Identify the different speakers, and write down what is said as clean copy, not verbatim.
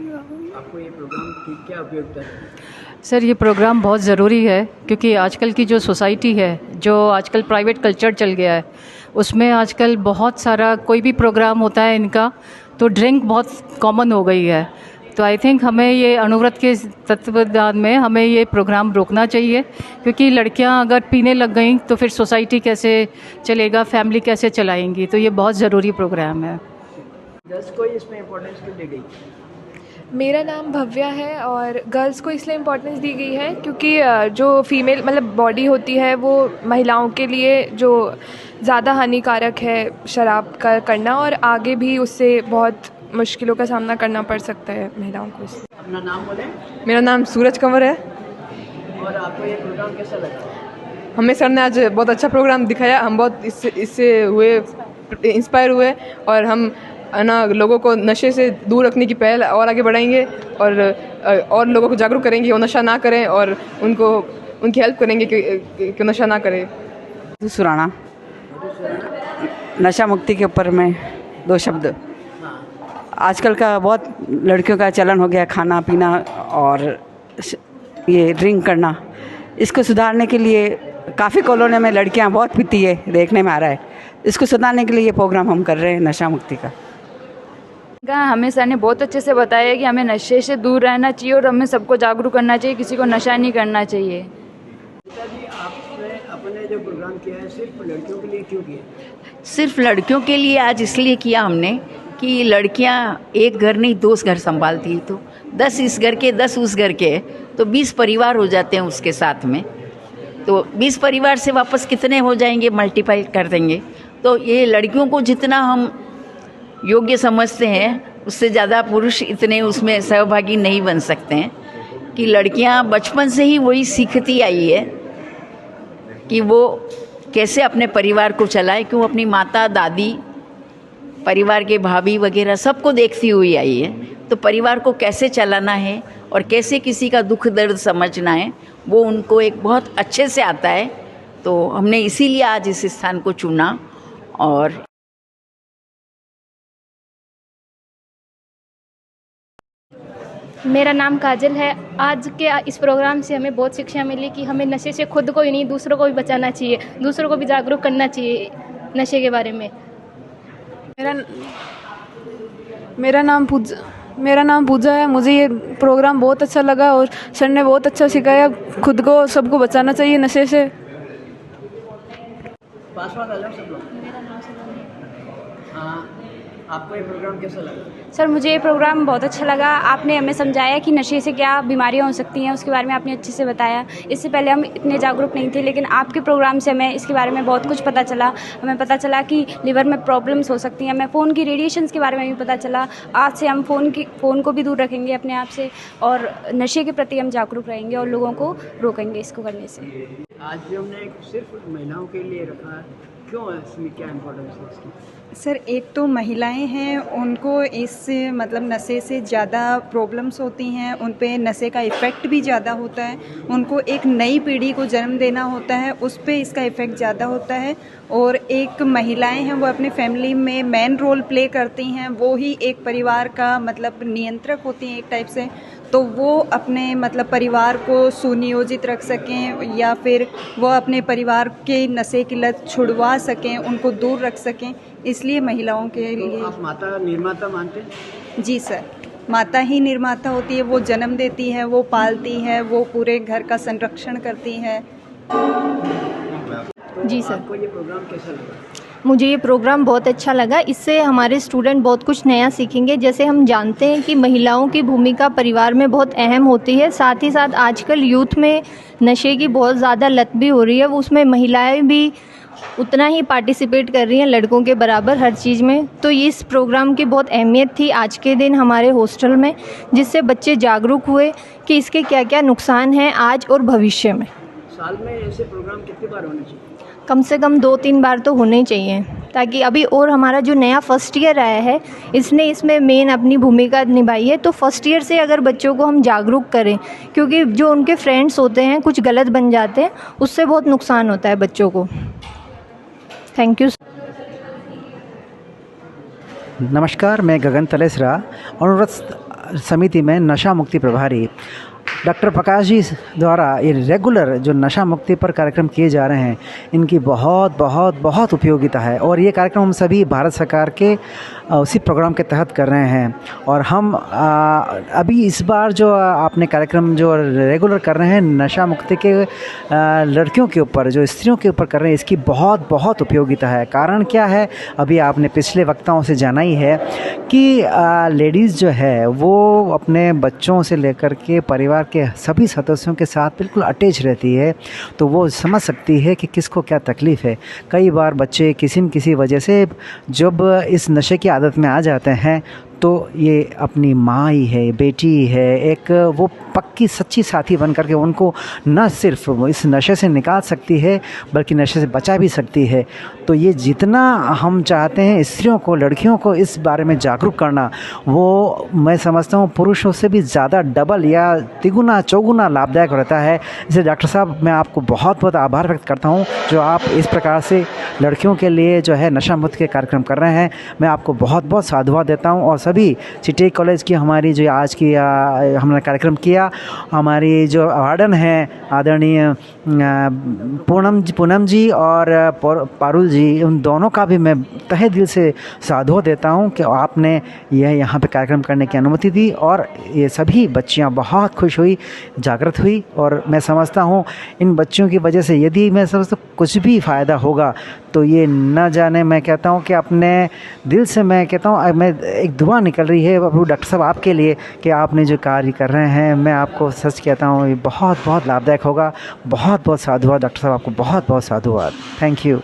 Speaker 1: आपको ये प्रोग्राम की क्या उपयोगिता है?
Speaker 2: सर, ये प्रोग्राम बहुत ज़रूरी है क्योंकि आजकल की जो सोसाइटी है, जो आजकल प्राइवेट कल्चर चल गया है, उसमें आजकल बहुत सारा कोई भी प्रोग्राम होता है इनका तो ड्रिंक बहुत कॉमन हो गई है। तो आई थिंक हमें ये अणुव्रत के तत्वावधान में हमें ये प्रोग्राम रोकना चाहिए, क्योंकि लड़कियां अगर पीने लग गई तो फिर सोसाइटी कैसे चलेगा, फैमिली कैसे चलाएंगी। तो ये बहुत ज़रूरी प्रोग्राम है।
Speaker 1: गर्ल्स को इसमें इम्पोर्टेंस क्यों दी गई?
Speaker 3: मेरा नाम भव्या है और गर्ल्स को इसलिए इम्पोर्टेंस दी गई है क्योंकि जो फीमेल मतलब बॉडी होती है वो महिलाओं के लिए जो ज़्यादा हानिकारक है शराब का करना, और आगे भी उससे बहुत मुश्किलों का सामना करना पड़ सकता है महिलाओं को।
Speaker 1: अपना नाम बोलें।
Speaker 4: मेरा नाम सूरज कंवर है।
Speaker 1: और आपको ये प्रोग्राम कैसा लगा?
Speaker 4: हमें सर ने आज बहुत अच्छा प्रोग्राम दिखाया। हम बहुत इससे हुए इंस्पायर हुए और हम ना लोगों को नशे से दूर रखने की पहल और आगे बढ़ाएंगे और लोगों को जागरूक करेंगे वो नशा ना करें और उनकी हेल्प करेंगे कि नशा ना करें।
Speaker 5: सुराना नशा मुक्ति के ऊपर में 2 शब्द। आजकल का बहुत लड़कियों का चलन हो गया खाना पीना और ये ड्रिंक करना। इसको सुधारने के लिए काफ़ी कॉलोनी में लड़कियां बहुत पीती है, देखने में आ रहा है। इसको सुधारने के लिए ये प्रोग्राम हम कर रहे हैं नशा मुक्ति का।
Speaker 6: हमें सर ने बहुत अच्छे से बताया कि हमें नशे से दूर रहना चाहिए और हमें सबको जागरूक करना चाहिए, किसी को नशा नहीं करना चाहिए।
Speaker 1: जी, आपने अपने जो प्रोग्राम किया है सिर्फ लड़कियों के लिए क्यों किया?
Speaker 7: सिर्फ लड़कियों के लिए आज इसलिए किया हमने कि लड़कियां एक घर नहीं 2 घर संभालती है, तो 10 इस घर के 10 उस घर के, तो 20 परिवार हो जाते हैं उसके साथ में। तो 20 परिवार से वापस कितने हो जाएंगे, मल्टीप्लाई कर देंगे। तो ये लड़कियों को जितना हम योग्य समझते हैं उससे ज़्यादा पुरुष इतने उसमें सहभागी नहीं बन सकते हैं। कि लड़कियां बचपन से ही वही सीखती आई है कि वो कैसे अपने परिवार को चलाए, क्यों अपनी माता दादी परिवार के भाभी वगैरह सबको देखती हुई आई है। तो परिवार को कैसे चलाना है और कैसे किसी का दुख दर्द समझना है वो उनको एक बहुत अच्छे से आता है। तो हमने इसीलिए आज इस स्थान को चुना। और
Speaker 8: मेरा नाम काजल है। आज के इस प्रोग्राम से हमें बहुत शिक्षा मिली कि हमें नशे से खुद को ही नहीं दूसरों को भी बचाना चाहिए, दूसरों को भी जागरूक करना चाहिए नशे के बारे में।
Speaker 3: मेरा नाम पूजा है। मुझे ये प्रोग्राम बहुत अच्छा लगा और सर ने बहुत अच्छा सिखाया, खुद को सबको बचाना चाहिए नशे से।
Speaker 1: आपको ये प्रोग्राम कैसा लगा?
Speaker 8: सर, मुझे ये प्रोग्राम बहुत अच्छा लगा। आपने हमें समझाया कि नशे से क्या बीमारियां हो सकती हैं, उसके बारे में आपने अच्छे से बताया। इससे पहले हम इतने जागरूक नहीं थे, लेकिन आपके प्रोग्राम से हमें इसके बारे में बहुत कुछ पता चला। हमें पता चला कि लिवर में प्रॉब्लम्स हो सकती हैं, हमें फ़ोन की रेडिएशंस के बारे में भी पता चला। आज से हम फ़ोन को भी दूर रखेंगे अपने आप से और नशे के प्रति हम जागरूक रहेंगे और लोगों को रोकेंगे इसको करने से।
Speaker 1: आज जो हमने सिर्फ महिलाओं के लिए रखा है, क्यों है इसमें, क्या इम्पोर्टेंस है इसकी?
Speaker 9: सर, एक तो महिलाएं हैं, उनको इस मतलब नशे से ज़्यादा प्रॉब्लम्स होती हैं, उन पे नशे का इफ़ेक्ट भी ज़्यादा होता है। उनको एक नई पीढ़ी को जन्म देना होता है, उस पे इसका इफ़ेक्ट ज़्यादा होता है। और एक महिलाएं हैं, वो अपने फैमिली में मेन रोल प्ले करती हैं, वो ही एक परिवार का मतलब नियंत्रक होती हैं एक टाइप से। तो वो अपने मतलब परिवार को सुनियोजित रख सकें या फिर वो अपने परिवार के नशे की लत छुड़वा सकें, उनको दूर रख सकें, इसलिए महिलाओं के लिए।
Speaker 1: आप माता निर्माता मानते हैं?
Speaker 9: जी सर, माता ही निर्माता होती है। वो जन्म देती है, वो पालती है, वो पूरे घर का संरक्षण करती है।
Speaker 8: जी सर।
Speaker 1: आपको ये प्रोग्राम कैसा लगा?
Speaker 8: मुझे ये प्रोग्राम बहुत अच्छा लगा। इससे हमारे स्टूडेंट बहुत कुछ नया सीखेंगे। जैसे हम जानते हैं कि महिलाओं की भूमिका परिवार में बहुत अहम होती है, साथ ही साथ आजकल यूथ में नशे की बहुत ज़्यादा लत भी हो रही है। उसमें महिलाएं भी उतना ही पार्टिसिपेट कर रही हैं लड़कों के बराबर हर चीज़ में। तो इस प्रोग्राम की बहुत अहमियत थी आज के दिन हमारे हॉस्टल में, जिससे बच्चे जागरूक हुए कि इसके क्या क्या नुकसान हैं आज और भविष्य में।
Speaker 1: साल में ऐसे प्रोग्राम कितनी बार होने चाहिए?
Speaker 8: कम से कम 2-3 बार तो होने चाहिए, ताकि अभी और हमारा जो नया फर्स्ट ईयर आया है इसने इसमें मेन अपनी भूमिका निभाई है। तो फर्स्ट ईयर से अगर बच्चों को हम जागरूक करें, क्योंकि जो उनके फ्रेंड्स होते हैं कुछ गलत बन जाते हैं, उससे बहुत नुकसान होता है बच्चों को। Thank you.
Speaker 10: नमस्कार, मैं गगन तलेसरा। अणुव्रत समिति में नशा मुक्ति प्रभारी डॉक्टर प्रकाश जी द्वारा ये रेगुलर जो नशा मुक्ति पर कार्यक्रम किए जा रहे हैं, इनकी बहुत बहुत बहुत उपयोगिता है। और ये कार्यक्रम हम सभी भारत सरकार के उसी प्रोग्राम के तहत कर रहे हैं। और हम अभी इस बार जो आपने कार्यक्रम जो रेगुलर कर रहे हैं नशा मुक्ति के लड़कियों के ऊपर, जो स्त्रियों के ऊपर कर रहे हैं, इसकी बहुत बहुत उपयोगिता है। कारण क्या है, अभी आपने पिछले वक्ताओं से जाना ही है कि लेडीज़ जो है वो अपने बच्चों से लेकर के परिवार के सभी सदस्यों के साथ बिल्कुल अटैच रहती है, तो वो समझ सकती है कि किसको क्या तकलीफ़ है। कई बार बच्चे किसी न किसी वजह से जब इस नशे की आदत में आ जाते हैं तो ये अपनी माँ ही है, बेटी ही है, एक वो पक्की सच्ची साथी बन करके उनको न सिर्फ इस नशे से निकाल सकती है बल्कि नशे से बचा भी सकती है। तो ये जितना हम चाहते हैं स्त्रियों को, लड़कियों को इस बारे में जागरूक करना, वो मैं समझता हूँ पुरुषों से भी ज़्यादा डबल या तिगुना चौगुना लाभदायक रहता है। इसलिए डॉक्टर साहब, मैं आपको बहुत बहुत आभार व्यक्त करता हूँ जो आप इस प्रकार से लड़कियों के लिए जो है नशा मुक्त के कार्यक्रम कर रहे हैं। मैं आपको बहुत बहुत साधुवाद देता हूँ। और सभी सिटी कॉलेज की हमारी जो आज की हमने कार्यक्रम किया, हमारी जो वार्डन हैं आदरणीय पूनम जी और पारुल जी, उन दोनों का भी मैं तहे दिल से साधुवाद देता हूं कि आपने यह यहाँ पे कार्यक्रम करने की अनुमति दी। और ये सभी बच्चियाँ बहुत खुश हुई, जागृत हुई। और मैं समझता हूँ इन बच्चियों की वजह से यदि मैं समझता कुछ भी फ़ायदा होगा तो ये न जाने, मैं कहता हूँ कि अपने दिल से मैं कहता हूँ, मैं एक दुआ निकल रही है डॉक्टर साहब आपके लिए कि आपने जो कार्य कर रहे हैं, मैं आपको सच कहता हूँ ये बहुत बहुत लाभदायक होगा। बहुत बहुत साधुवाद डॉक्टर साहब, आपको बहुत बहुत साधुवाद। Thank you.